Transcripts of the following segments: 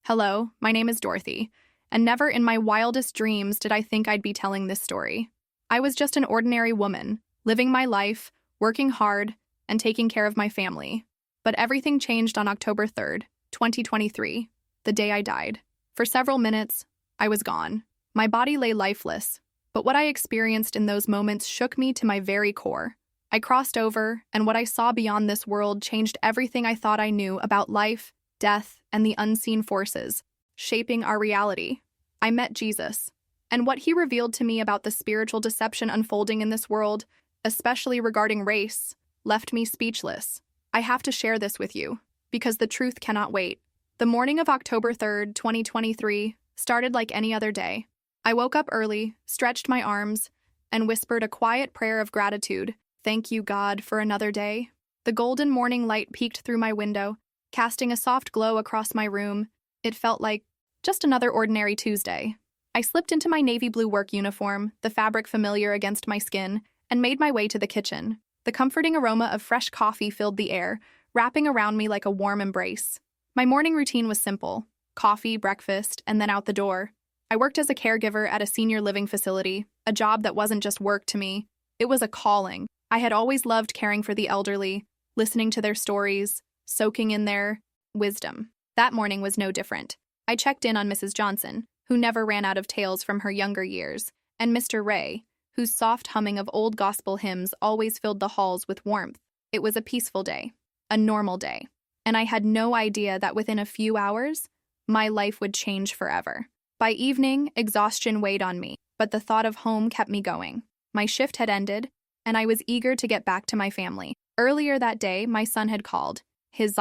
Hello, my name is Dorothy, and never in my wildest dreams did I think I'd be telling this story. I was just an ordinary woman, living my life, working hard, and taking care of my family. But everything changed on October 3rd, 2023, the day I died. For several minutes, I was gone. My body lay lifeless, but what I experienced in those moments shook me to my very core. I crossed over, and what I saw beyond this world changed everything I thought I knew about life, death, and the unseen forces shaping our reality. I met Jesus, and what he revealed to me about the spiritual deception unfolding in this world, especially regarding race, left me speechless. I have to share this with you, because the truth cannot wait. The morning of October 3rd, 2023, started like any other day. I woke up early, stretched my arms, and whispered a quiet prayer of gratitude. Thank you, God, for another day. The golden morning light peeked through my window, casting a soft glow across my room. It felt like just another ordinary Tuesday. I slipped into my navy blue work uniform, the fabric familiar against my skin, and made my way to the kitchen. The comforting aroma of fresh coffee filled the air, wrapping around me like a warm embrace. My morning routine was simple: coffee, breakfast, and then out the door. I worked as a caregiver at a senior living facility, a job that wasn't just work to me. It was a calling. I had always loved caring for the elderly, listening to their stories, soaking in their wisdom. That morning was no different. I checked in on Mrs. Johnson, who never ran out of tales from her younger years, and Mr. Ray, whose soft humming of old gospel hymns always filled the halls with warmth. It was a peaceful day, a normal day, and I had no idea that within a few hours, my life would change forever. By evening, exhaustion weighed on me, but the thought of home kept me going. My shift had ended, and I was eager to get back to my family. Earlier that day, my son had called, his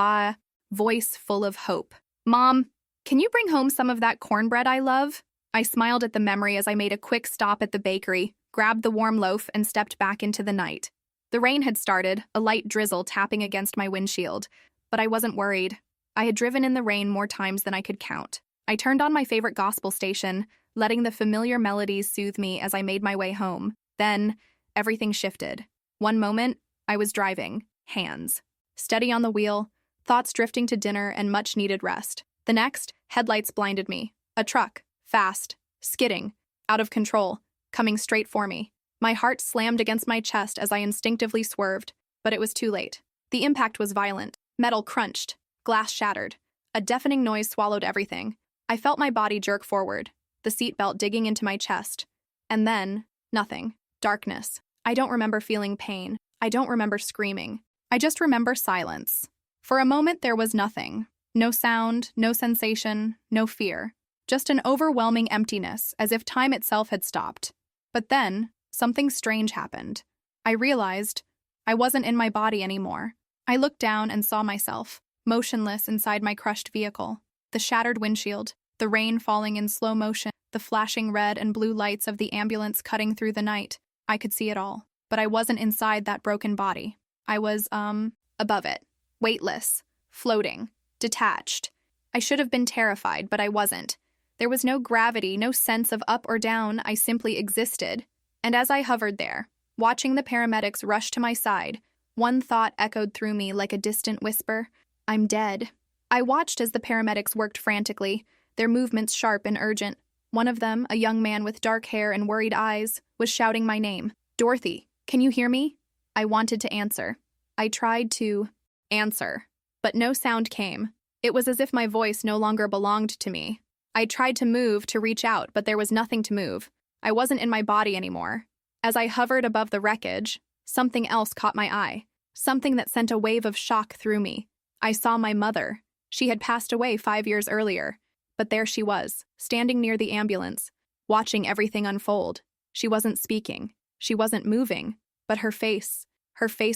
voice full of hope. "Mom, can you bring home some of that cornbread I love?" I smiled at the memory as I made a quick stop at the bakery, grabbed the warm loaf, and stepped back into the night. The rain had started, a light drizzle tapping against my windshield, but I wasn't worried. I had driven in the rain more times than I could count. I turned on my favorite gospel station, letting the familiar melodies soothe me as I made my way home. Then, everything shifted. One moment, I was driving, hands steady on the wheel, thoughts drifting to dinner and much-needed rest. The next, headlights blinded me. A truck, fast, skidding, out of control, coming straight for me. My heart slammed against my chest as I instinctively swerved, but it was too late. The impact was violent. Metal crunched, glass shattered. A deafening noise swallowed everything. I felt my body jerk forward, the seatbelt digging into my chest. And then, nothing. Darkness. I don't remember feeling pain. I don't remember screaming. I just remember silence. For a moment, there was nothing. No sound, no sensation, no fear. Just an overwhelming emptiness, as if time itself had stopped. But then, something strange happened. I realized I wasn't in my body anymore. I looked down and saw myself, motionless inside my crushed vehicle. The shattered windshield, the rain falling in slow motion, the flashing red and blue lights of the ambulance cutting through the night. I could see it all. But I wasn't inside that broken body. I was, above it. Weightless. Floating. Detached. I should have been terrified, but I wasn't. There was no gravity, no sense of up or down. I simply existed. And as I hovered there, watching the paramedics rush to my side, one thought echoed through me like a distant whisper: I'm dead. I watched as the paramedics worked frantically, their movements sharp and urgent. One of them, a young man with dark hair and worried eyes, was shouting my name. "Dorothy, can you hear me?" I wanted to answer. I tried to answer, but no sound came. It was as if my voice no longer belonged to me. I tried to move, to reach out, but there was nothing to move. I wasn't in my body anymore. As I hovered above the wreckage, something else caught my eye. Something that sent a wave of shock through me. I saw my mother. She had passed away 5 years earlier. But there she was, standing near the ambulance, watching everything unfold. She wasn't speaking. She wasn't moving. But her face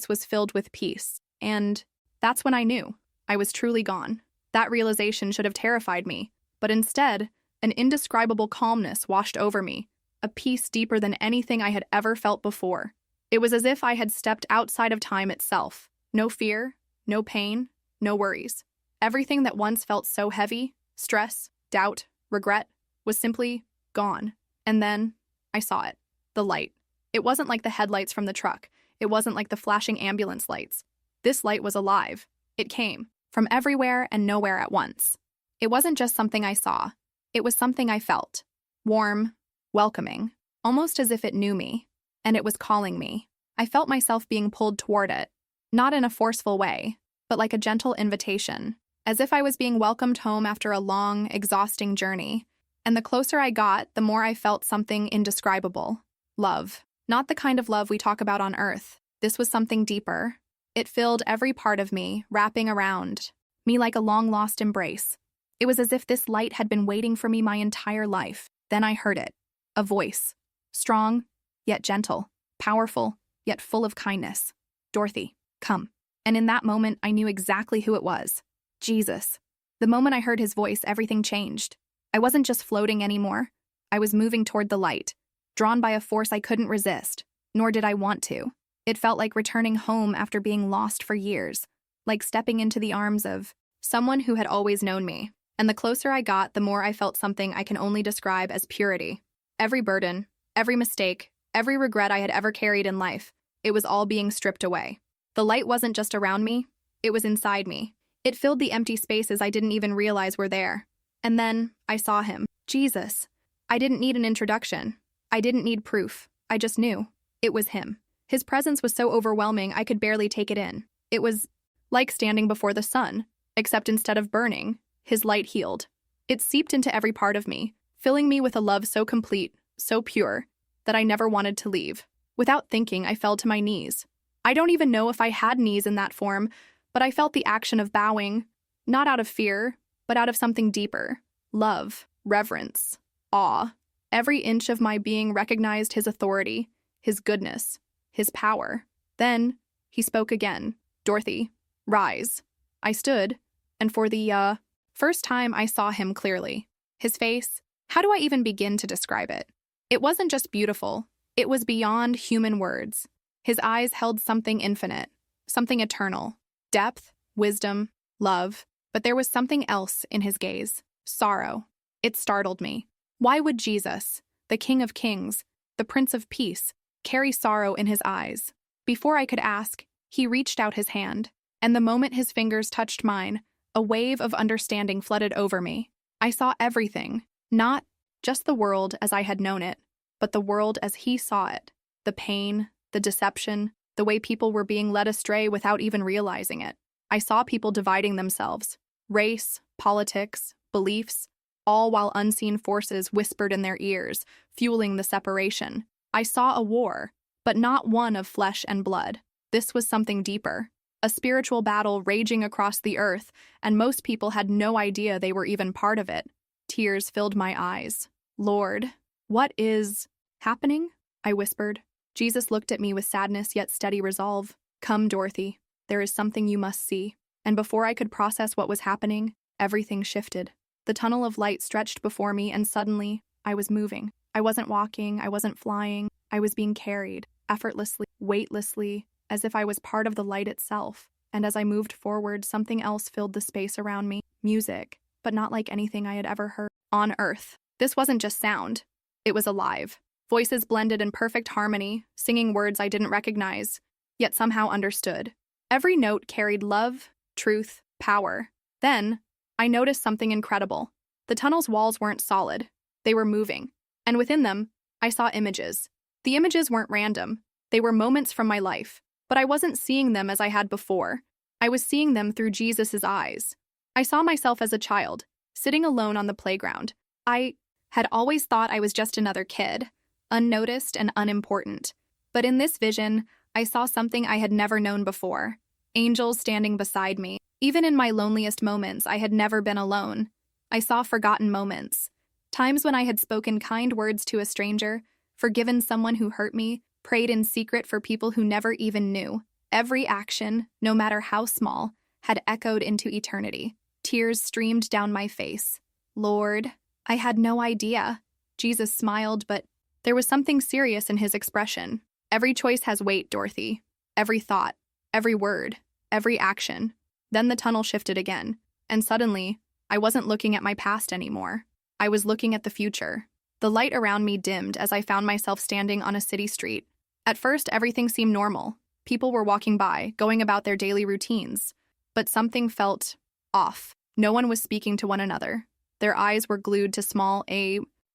was filled with peace. And that's when I knew I was truly gone. That realization should have terrified me. But instead, an indescribable calmness washed over me, a peace deeper than anything I had ever felt before. It was as if I had stepped outside of time itself. No fear, no pain, no worries. Everything that once felt so heavy, stress, doubt, regret, was simply gone. And then I saw it. The light. It wasn't like the headlights from the truck. It wasn't like the flashing ambulance lights. This light was alive. It came from everywhere and nowhere at once. It wasn't just something I saw. It was something I felt. Warm, welcoming, almost as if it knew me, and it was calling me. I felt myself being pulled toward it, not in a forceful way, but like a gentle invitation, as if I was being welcomed home after a long, exhausting journey. And the closer I got, the more I felt something indescribable. Love. Not the kind of love we talk about on Earth. This was something deeper. It filled every part of me, wrapping around me like a long-lost embrace. It was as if this light had been waiting for me my entire life. Then I heard it. A voice. Strong, yet gentle. Powerful, yet full of kindness. Dorothy, come. And in that moment, I knew exactly who it was. Jesus. The moment I heard his voice, everything changed. I wasn't just floating anymore. I was moving toward the light, drawn by a force I couldn't resist, nor did I want to. It felt like returning home after being lost for years, like stepping into the arms of someone who had always known me. And the closer I got, the more I felt something I can only describe as purity. Every burden, every mistake, every regret I had ever carried in life, it was all being stripped away. The light wasn't just around me, it was inside me. It filled the empty spaces I didn't even realize were there. And then I saw him. Jesus. I didn't need an introduction. I didn't need proof. I just knew. It was him. His presence was so overwhelming I could barely take it in. It was like standing before the sun, except instead of burning, his light healed. It seeped into every part of me, filling me with a love so complete, so pure, that I never wanted to leave. Without thinking, I fell to my knees. I don't even know if I had knees in that form, but I felt the action of bowing, not out of fear, but out of something deeper. Love, reverence, awe. Every inch of my being recognized his authority, his goodness, his power. Then he spoke again. Dorothy, rise. I stood, and for the first time I saw him clearly. His face, how do I even begin to describe it? It wasn't just beautiful, it was beyond human words. His eyes held something infinite, something eternal. Depth, wisdom, love. But there was something else in his gaze. Sorrow. It startled me. Why would Jesus, the King of Kings, the Prince of Peace, carry sorrow in his eyes? Before I could ask, he reached out his hand, and the moment his fingers touched mine, a wave of understanding flooded over me. I saw everything, not just the world as I had known it, but the world as he saw it. The pain, the deception, the way people were being led astray without even realizing it. I saw people dividing themselves. Race, politics, beliefs, all while unseen forces whispered in their ears, fueling the separation. I saw a war, but not one of flesh and blood. This was something deeper, a spiritual battle raging across the earth, and most people had no idea they were even part of it. Tears filled my eyes. Lord, what is happening? I whispered. Jesus looked at me with sadness yet steady resolve. Come, Dorothy, there is something you must see. And before I could process what was happening, everything shifted. The tunnel of light stretched before me, and suddenly, I was moving. I wasn't walking, I wasn't flying, I was being carried, effortlessly, weightlessly, as if I was part of the light itself. And as I moved forward, something else filled the space around me. Music, but not like anything I had ever heard on Earth. This wasn't just sound. It was alive. Voices blended in perfect harmony, singing words I didn't recognize, yet somehow understood. Every note carried love, truth, power. Then, I noticed something incredible. The tunnel's walls weren't solid. They were moving. And within them, I saw images. The images weren't random. They were moments from my life. But I wasn't seeing them as I had before. I was seeing them through Jesus' eyes. I saw myself as a child, sitting alone on the playground. I had always thought I was just another kid, unnoticed and unimportant. But in this vision, I saw something I had never known before. Angels standing beside me. Even in my loneliest moments, I had never been alone. I saw forgotten moments. Times when I had spoken kind words to a stranger, forgiven someone who hurt me, prayed in secret for people who never even knew. Every action, no matter how small, had echoed into eternity. Tears streamed down my face. Lord, I had no idea. Jesus smiled, but there was something serious in his expression. Every choice has weight, Dorothy. Every thought, every word, every action. Then the tunnel shifted again, and suddenly, I wasn't looking at my past anymore. I was looking at the future. The light around me dimmed as I found myself standing on a city street. At first, everything seemed normal. People were walking by, going about their daily routines. But something felt off. No one was speaking to one another. Their eyes were glued to small,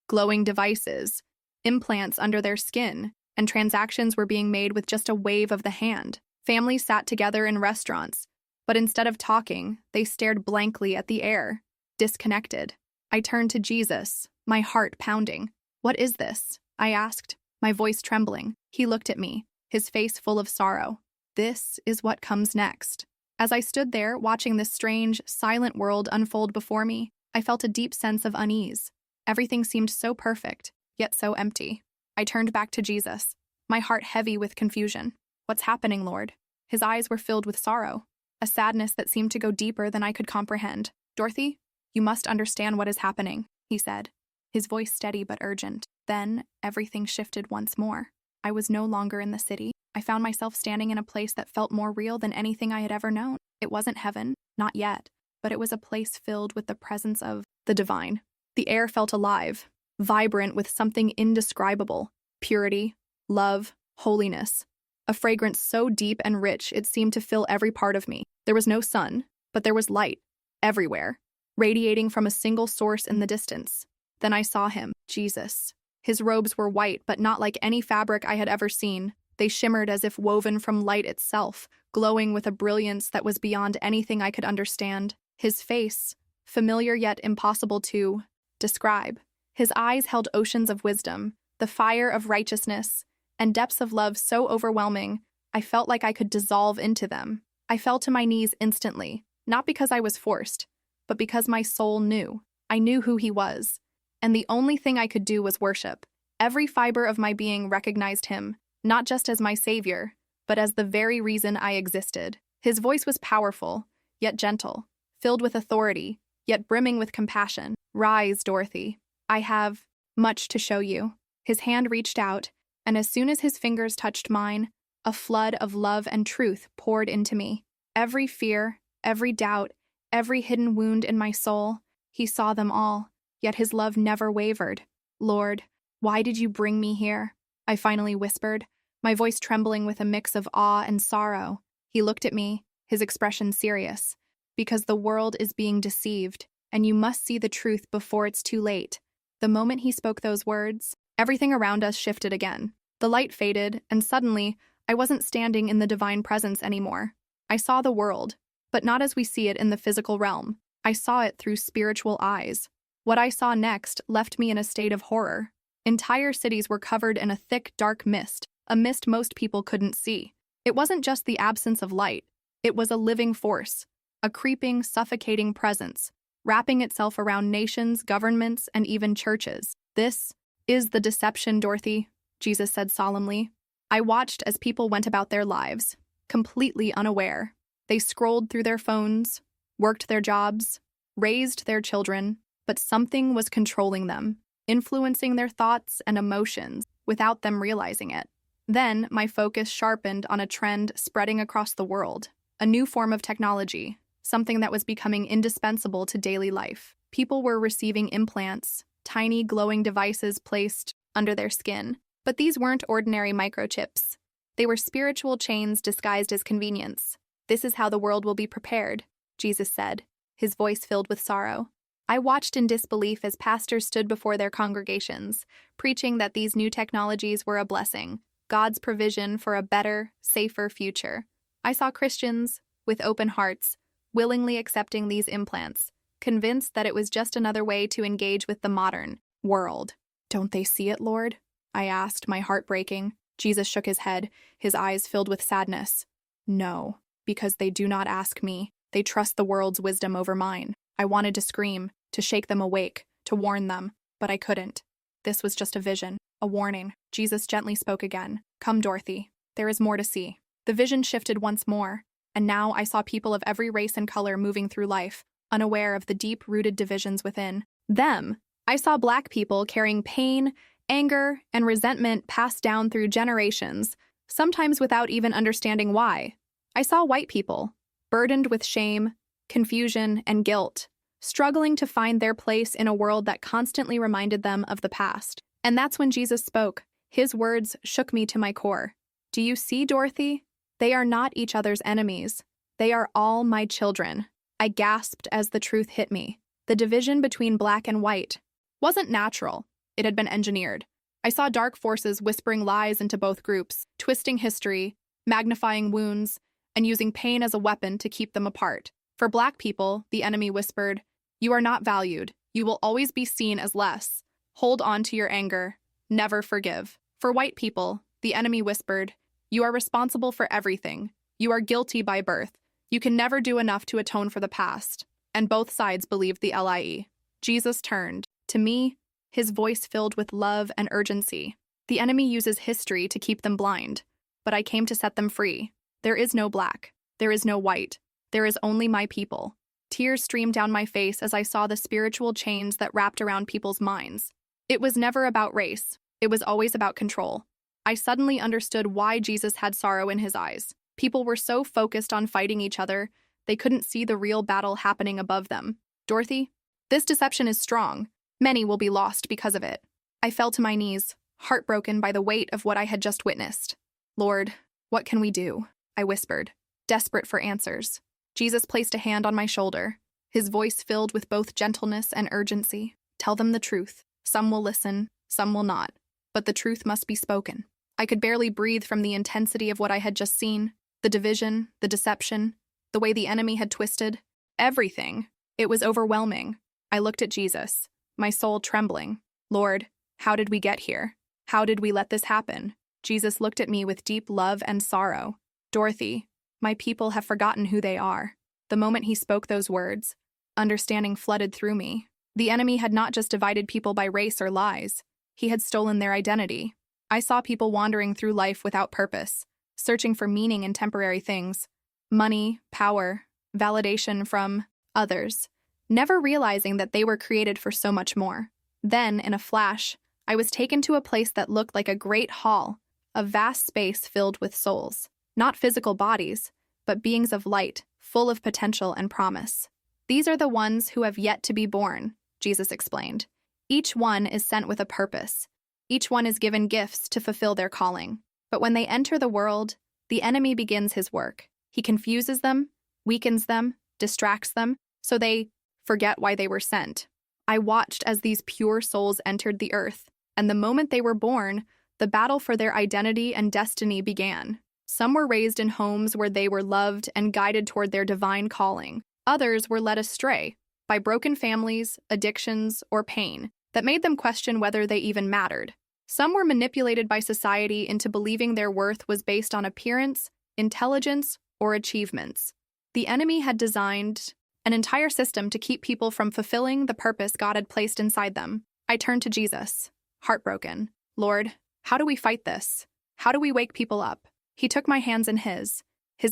glowing devices, implants under their skin, and transactions were being made with just a wave of the hand. Families sat together in restaurants, but instead of talking, they stared blankly at the air, disconnected. I turned to Jesus, my heart pounding. "What is this?" I asked, my voice trembling. He looked at me, his face full of sorrow. "This is what comes next." As I stood there watching this strange, silent world unfold before me, I felt a deep sense of unease. Everything seemed so perfect, yet so empty. I turned back to Jesus, my heart heavy with confusion. "What's happening, Lord?" His eyes were filled with sorrow, a sadness that seemed to go deeper than I could comprehend. "Dorothy, you must understand what is happening," he said, his voice steady but urgent. Then everything shifted once more. I was no longer in the city. I found myself standing in a place that felt more real than anything I had ever known. It wasn't heaven, not yet, but it was a place filled with the presence of the divine. The air felt alive, vibrant with something indescribable: purity, love, holiness. A fragrance so deep and rich it seemed to fill every part of me. There was no sun, but there was light, everywhere, radiating from a single source in the distance. Then I saw him, Jesus. His robes were white, but not like any fabric I had ever seen. They shimmered as if woven from light itself, glowing with a brilliance that was beyond anything I could understand. His face, familiar yet impossible to describe. His eyes held oceans of wisdom, the fire of righteousness, and depths of love so overwhelming, I felt like I could dissolve into them. I fell to my knees instantly, not because I was forced, but because my soul knew. I knew who he was, and the only thing I could do was worship. Every fiber of my being recognized him, not just as my savior, but as the very reason I existed. His voice was powerful, yet gentle, filled with authority, yet brimming with compassion. "Rise, Dorothy. I have much to show you." His hand reached out, and as soon as his fingers touched mine, a flood of love and truth poured into me. Every fear, every doubt, every hidden wound in my soul, he saw them all, yet his love never wavered. "Lord, why did you bring me here?" I finally whispered, my voice trembling with a mix of awe and sorrow. He looked at me, his expression serious. "Because the world is being deceived, and you must see the truth before it's too late." The moment he spoke those words, everything around us shifted again. The light faded, and suddenly, I wasn't standing in the divine presence anymore. I saw the world, but not as we see it in the physical realm. I saw it through spiritual eyes. What I saw next left me in a state of horror. Entire cities were covered in a thick, dark mist, a mist most people couldn't see. It wasn't just the absence of light. It was a living force, a creeping, suffocating presence, wrapping itself around nations, governments, and even churches. "This is the deception, Dorothy," Jesus said solemnly. I watched as people went about their lives, completely unaware. They scrolled through their phones, worked their jobs, raised their children, but something was controlling them, influencing their thoughts and emotions without them realizing it. Then my focus sharpened on a trend spreading across the world, a new form of technology, something that was becoming indispensable to daily life. People were receiving implants, tiny glowing devices placed under their skin. But these weren't ordinary microchips. They were spiritual chains disguised as convenience. "This is how the world will be prepared," Jesus said, his voice filled with sorrow. I watched in disbelief as pastors stood before their congregations, preaching that these new technologies were a blessing, God's provision for a better, safer future. I saw Christians, with open hearts, willingly accepting these implants, convinced that it was just another way to engage with the modern world. "Don't they see it, Lord?" I asked, my heart breaking. Jesus shook his head, his eyes filled with sadness. "No, because they do not ask me. They trust the world's wisdom over mine." I wanted to scream, to shake them awake, to warn them, but I couldn't. This was just a vision, a warning. Jesus gently spoke again. "Come, Dorothy. There is more to see." The vision shifted once more, and now I saw people of every race and color moving through life, unaware of the deep-rooted divisions within them. I saw Black people carrying pain, anger, and resentment passed down through generations, sometimes without even understanding why. I saw white people, burdened with shame, confusion, and guilt, struggling to find their place in a world that constantly reminded them of the past. And that's when Jesus spoke. His words shook me to my core. "Do you see, Dorothy? They are not each other's enemies. They are all my children." I gasped as the truth hit me. The division between black and white wasn't natural. It had been engineered. I saw dark forces whispering lies into both groups, twisting history, magnifying wounds, and using pain as a weapon to keep them apart. For black people, the enemy whispered, "You are not valued. You will always be seen as less. Hold on to your anger. Never forgive." For white people, the enemy whispered, "You are responsible for everything. You are guilty by birth. You can never do enough to atone for the past." And both sides believed the lie. Jesus turned. To me, his voice filled with love and urgency. The enemy uses history to keep them blind, but I came to set them free. There is no black. There is no white. There is only my people. Tears streamed down my face as I saw the spiritual chains that wrapped around people's minds. It was never about race. It was always about control. I suddenly understood why Jesus had sorrow in his eyes. People were so focused on fighting each other, they couldn't see the real battle happening above them. Dorothy, this deception is strong. Many will be lost because of it. I fell to my knees, heartbroken by the weight of what I had just witnessed. Lord, what can we do? I whispered, desperate for answers. Jesus placed a hand on my shoulder, his voice filled with both gentleness and urgency. Tell them the truth. Some will listen, some will not. But the truth must be spoken. I could barely breathe from the intensity of what I had just seen. The division, the deception, the way the enemy had twisted. Everything. It was overwhelming. I looked at Jesus, my soul trembling. Lord, how did we get here? How did we let this happen? Jesus looked at me with deep love and sorrow. Dorothy, my people have forgotten who they are. The moment he spoke those words, understanding flooded through me. The enemy had not just divided people by race or lies. He had stolen their identity. I saw people wandering through life without purpose, searching for meaning in temporary things. Money, power, validation from others, never realizing that they were created for so much more. Then, in a flash, I was taken to a place that looked like a great hall, a vast space filled with souls. Not physical bodies, but beings of light, full of potential and promise. These are the ones who have yet to be born, Jesus explained. Each one is sent with a purpose. Each one is given gifts to fulfill their calling. But when they enter the world, the enemy begins his work. He confuses them, weakens them, distracts them, so they forget why they were sent. I watched as these pure souls entered the earth, and the moment they were born, the battle for their identity and destiny began. Some were raised in homes where they were loved and guided toward their divine calling. Others were led astray by broken families, addictions, or pain that made them question whether they even mattered. Some were manipulated by society into believing their worth was based on appearance, intelligence, or achievements. The enemy had designed an entire system to keep people from fulfilling the purpose God had placed inside them. I turned to Jesus, heartbroken. Lord, how do we fight this? How do we wake people up? He took my hands in his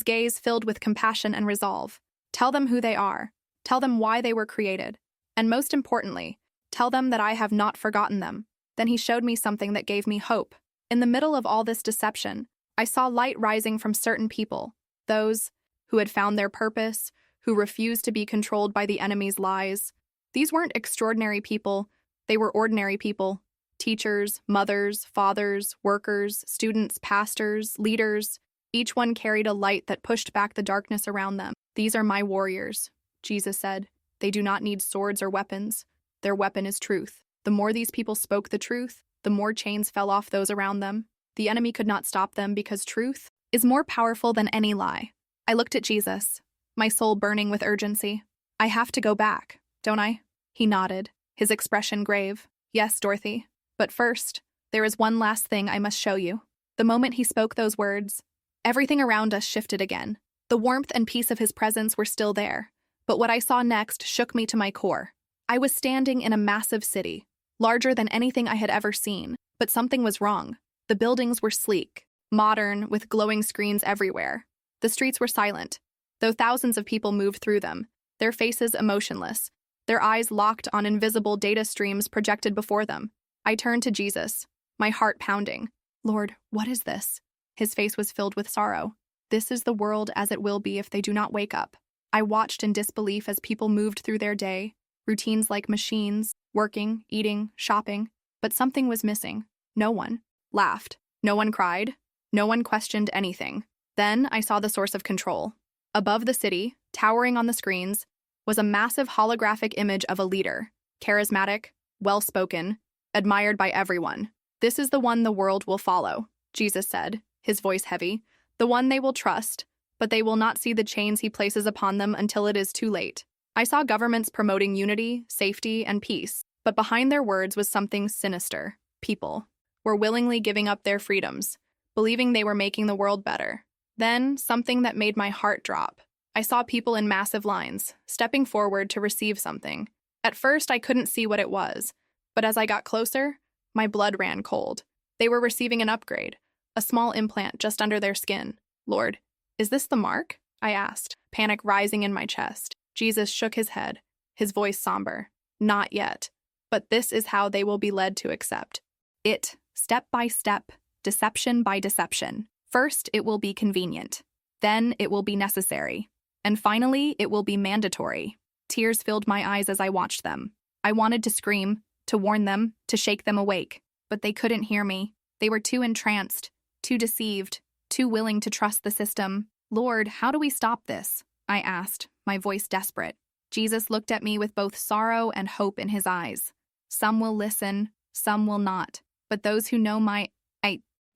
gaze filled with compassion and resolve. Tell them who they are. Tell them why they were created. And most importantly, tell them that I have not forgotten them. Then he showed me something that gave me hope. In the middle of all this deception, I saw light rising from certain people, those who had found their purpose, who refused to be controlled by the enemy's lies. These weren't extraordinary people, they were ordinary people. Teachers, mothers, fathers, workers, students, pastors, leaders. Each one carried a light that pushed back the darkness around them. These are my warriors, Jesus said. They do not need swords or weapons. Their weapon is truth. The more these people spoke the truth, the more chains fell off those around them. The enemy could not stop them because truth is more powerful than any lie. I looked at Jesus, my soul burning with urgency. I have to go back, don't I? He nodded, his expression grave. Yes, Dorothy. But first, there is one last thing I must show you. The moment he spoke those words, everything around us shifted again. The warmth and peace of his presence were still there, but what I saw next shook me to my core. I was standing in a massive city, larger than anything I had ever seen, but something was wrong. The buildings were sleek, modern, with glowing screens everywhere. The streets were silent, though thousands of people moved through them, their faces emotionless, their eyes locked on invisible data streams projected before them. I turned to Jesus, my heart pounding. Lord, what is this? His face was filled with sorrow. This is the world as it will be if they do not wake up. I watched in disbelief as people moved through their day, routines like machines, working, eating, shopping, but something was missing. No one laughed. No one cried. No one questioned anything. Then I saw the source of control. Above the city, towering on the screens, was a massive holographic image of a leader, charismatic, well-spoken, admired by everyone. "This is the one the world will follow," Jesus said, his voice heavy. "The one they will trust, but they will not see the chains he places upon them until it is too late." I saw governments promoting unity, safety, and peace, but behind their words was something sinister. People were willingly giving up their freedoms, believing they were making the world better. Then, something that made my heart drop. I saw people in massive lines, stepping forward to receive something. At first, I couldn't see what it was, but as I got closer, my blood ran cold. They were receiving an upgrade, a small implant just under their skin. "Lord, is this the mark?" I asked, panic rising in my chest. Jesus shook his head, his voice somber. "Not yet, but this is how they will be led to accept it, step by step, deception by deception. First, it will be convenient. Then, it will be necessary. And finally, it will be mandatory." Tears filled my eyes as I watched them. I wanted to scream, to warn them, to shake them awake. But they couldn't hear me. They were too entranced, too deceived, too willing to trust the system. "Lord, how do we stop this?" I asked, my voice desperate. Jesus looked at me with both sorrow and hope in his eyes. "Some will listen, some will not. But those who know my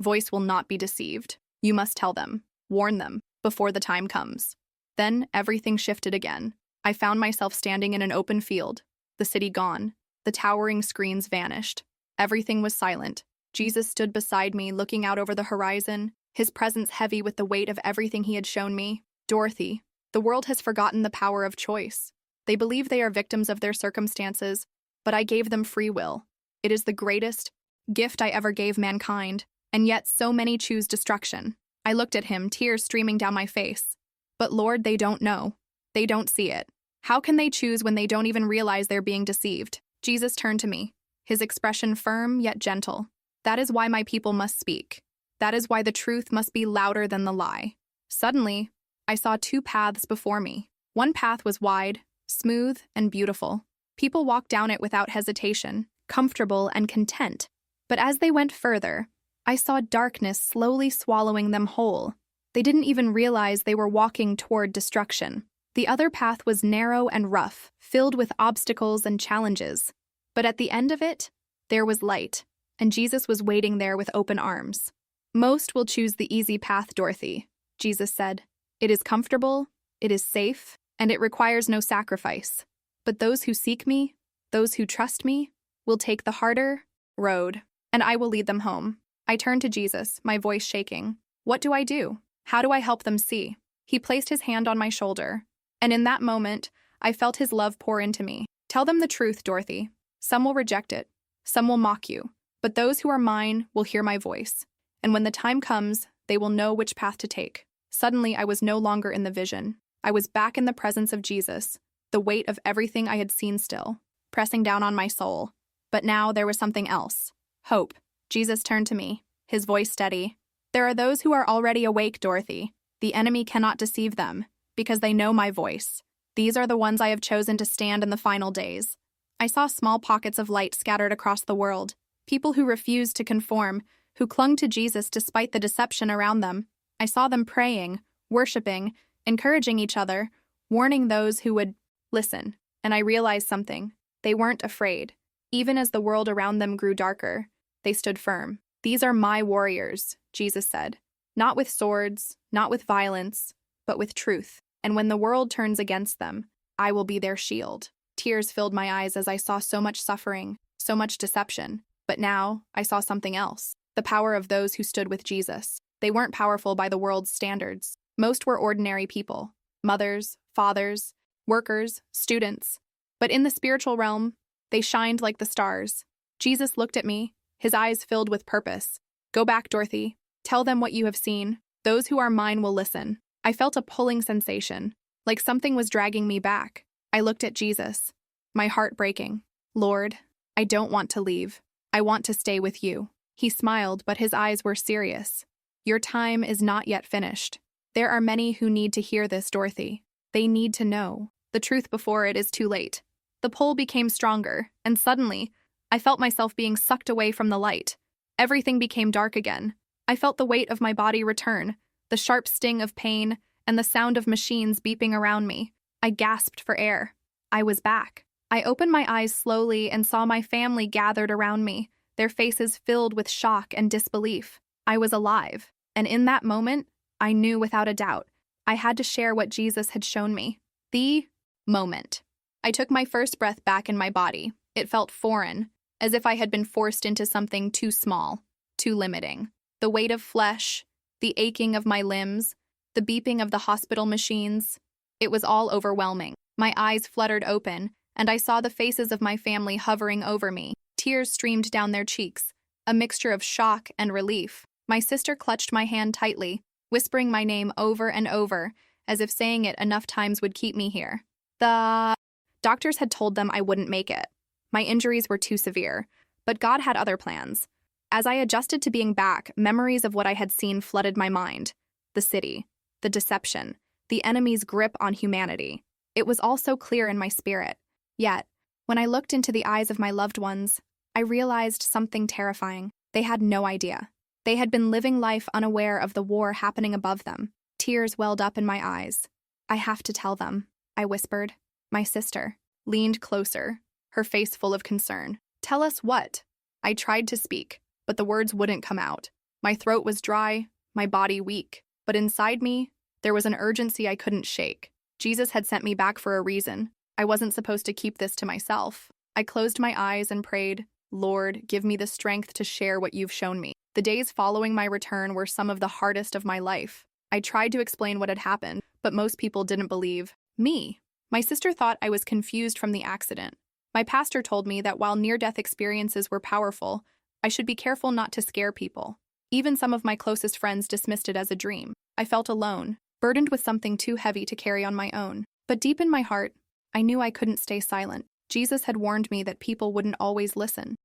voice will not be deceived. You must tell them, warn them, before the time comes." Then everything shifted again. I found myself standing in an open field, the city gone, the towering screens vanished. Everything was silent. Jesus stood beside me, looking out over the horizon, his presence heavy with the weight of everything he had shown me. "Dorothy, the world has forgotten the power of choice. They believe they are victims of their circumstances, but I gave them free will. It is the greatest gift I ever gave mankind, and yet so many choose destruction." I looked at him, tears streaming down my face. "But Lord, they don't know. They don't see it. How can they choose when they don't even realize they're being deceived?" Jesus turned to me, his expression firm yet gentle. "That is why my people must speak. That is why the truth must be louder than the lie." Suddenly, I saw two paths before me. One path was wide, smooth, and beautiful. People walked down it without hesitation, comfortable and content. But as they went further, I saw darkness slowly swallowing them whole. They didn't even realize they were walking toward destruction. The other path was narrow and rough, filled with obstacles and challenges. But at the end of it, there was light, and Jesus was waiting there with open arms. "Most will choose the easy path, Dorothy," Jesus said. "It is comfortable, it is safe, and it requires no sacrifice. But those who seek me, those who trust me, will take the harder road, and I will lead them home." I turned to Jesus, my voice shaking. "What do I do? How do I help them see?" He placed his hand on my shoulder, and in that moment, I felt his love pour into me. "Tell them the truth, Dorothy. Some will reject it, some will mock you, but those who are mine will hear my voice. And when the time comes, they will know which path to take." Suddenly, I was no longer in the vision. I was back in the presence of Jesus, the weight of everything I had seen still, pressing down on my soul. But now there was something else. Hope. Jesus turned to me, his voice steady. "There are those who are already awake, Dorothy. The enemy cannot deceive them, because they know my voice. These are the ones I have chosen to stand in the final days." I saw small pockets of light scattered across the world, people who refused to conform, who clung to Jesus despite the deception around them. I saw them praying, worshiping, encouraging each other, warning those who would listen. And I realized something. They weren't afraid. Even as the world around them grew darker, they stood firm. "These are my warriors," Jesus said. "Not with swords, not with violence, but with truth. And when the world turns against them, I will be their shield." Tears filled my eyes as I saw so much suffering, so much deception. But now, I saw something else. The power of those who stood with Jesus. They weren't powerful by the world's standards. Most were ordinary people. Mothers, fathers, workers, students. But in the spiritual realm, they shined like the stars. Jesus looked at me, his eyes filled with purpose. "Go back, Dorothy. Tell them what you have seen. Those who are mine will listen." I felt a pulling sensation, like something was dragging me back. I looked at Jesus, my heart breaking. "Lord, I don't want to leave. I want to stay with you." He smiled, but his eyes were serious. "Your time is not yet finished. There are many who need to hear this, Dorothy. They need to know the truth before it is too late." The pull became stronger, and suddenly, I felt myself being sucked away from the light. Everything became dark again. I felt the weight of my body return, the sharp sting of pain, and the sound of machines beeping around me. I gasped for air. I was back. I opened my eyes slowly and saw my family gathered around me, their faces filled with shock and disbelief. I was alive, and in that moment, I knew without a doubt I had to share what Jesus had shown me. The moment. I took my first breath back in my body. It felt foreign, as if I had been forced into something too small, too limiting. The weight of flesh, the aching of my limbs, the beeping of the hospital machines. It was all overwhelming. My eyes fluttered open, and I saw the faces of my family hovering over me. Tears streamed down their cheeks, a mixture of shock and relief. My sister clutched my hand tightly, whispering my name over and over, as if saying it enough times would keep me here. The doctors had told them I wouldn't make it. My injuries were too severe, but God had other plans. As I adjusted to being back, memories of what I had seen flooded my mind. The city, the deception, the enemy's grip on humanity. It was all so clear in my spirit. Yet, when I looked into the eyes of my loved ones, I realized something terrifying. They had no idea. They had been living life unaware of the war happening above them. Tears welled up in my eyes. I have to tell them, I whispered. My sister leaned closer, her face full of concern. Tell us what? I tried to speak, but the words wouldn't come out. My throat was dry, my body weak, but inside me, there was an urgency I couldn't shake. Jesus had sent me back for a reason. I wasn't supposed to keep this to myself. I closed my eyes and prayed, Lord, give me the strength to share what you've shown me. The days following my return were some of the hardest of my life. I tried to explain what had happened, but most people didn't believe me. My sister thought I was confused from the accident. My pastor told me that while near-death experiences were powerful, I should be careful not to scare people. Even some of my closest friends dismissed it as a dream. I felt alone, burdened with something too heavy to carry on my own. But deep in my heart, I knew I couldn't stay silent. Jesus had warned me that people wouldn't always listen.